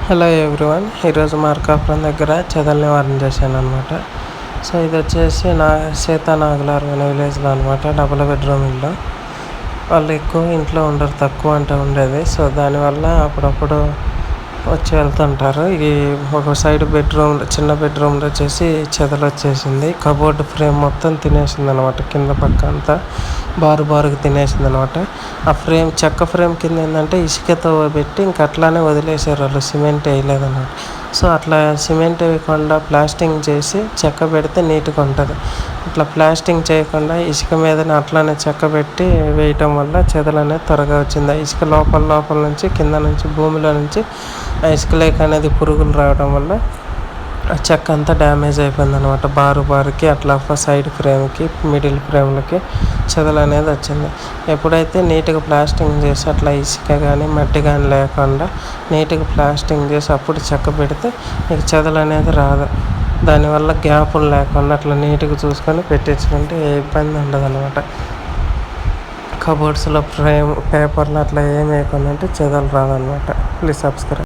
Hello everyone, ఈరోజు మార్కాపురం దగ్గర చెదల నివారణ చేశాను అనమాట. సో ఇది వచ్చేసి సీతానాగులారు అనే విలేజ్లో అనమాట. డబుల్ బెడ్రూమ్ ఇల్లు. వాళ్ళు ఎక్కువ ఇంట్లో ఉండరు, తక్కువ అంటే ఉండేది. సో దానివల్ల అప్పుడప్పుడు వచ్చి వెళ్తుంటారు. ఈ ఒక సైడ్ చిన్న బెడ్రూమ్లో వచ్చేసి చెదలు వచ్చేసింది. కబోర్డ్ ఫ్రేమ్ మొత్తం తినేసింది అనమాట. కింద పక్క అంతా బారుగా తినేసింది అనమాట. ఆ ఫ్రేమ్, చెక్క ఫ్రేమ్ కింద ఏంటంటే ఇసుకతో పెట్టి ఇంక అట్లానే వదిలేసారు వాళ్ళు, సిమెంట్ వేయలేదన్నమాట. సో అట్లా సిమెంట్ వేయకుండా ప్లాస్టింగ్ చేసి చెక్క పెడితే నీట్గా ఉంటుంది. ఇట్లా ప్లాస్టింగ్ చేయకుండా ఇసుక మీదనే అట్లానే చెక్క పెట్టి వేయటం వల్ల చెదలు అనేది త్వరగా వచ్చింది. ఆ ఇసుక లోపల నుంచి, కింద నుంచి, భూమిలో నుంచి ఆ ఇసుక లేక అనేది పురుగులు రావడం వల్ల ఆ చెక్క అంతా డ్యామేజ్ అయిపోయింది అనమాట. బారుకి అట్లా సైడ్ ఫ్రేమ్కి, మిడిల్ ఫ్రేమ్లకి చెదలు అనేది వచ్చింది. ఎప్పుడైతే నీట్గా ప్లాస్టింగ్ చేసి అట్లా ఇసుక కానీ మట్టి కానీ లేకుండా నీట్గా ప్లాస్టింగ్ చేసి అప్పుడు చెక్క పెడితే మీకు చెదలు అనేది రాదు. దానివల్ల గ్యాపులు లేకుండా అట్లా నీట్గా చూసుకొని పెట్టించుకుంటే ఏ ఇబ్బంది ఉండదు అనమాట. కబోర్డ్స్లో ఫ్రేమ్ పేపర్లు అట్లా ఏమి వేయకుండా అంటే చెదలు రాదనమాట. Please subscribe.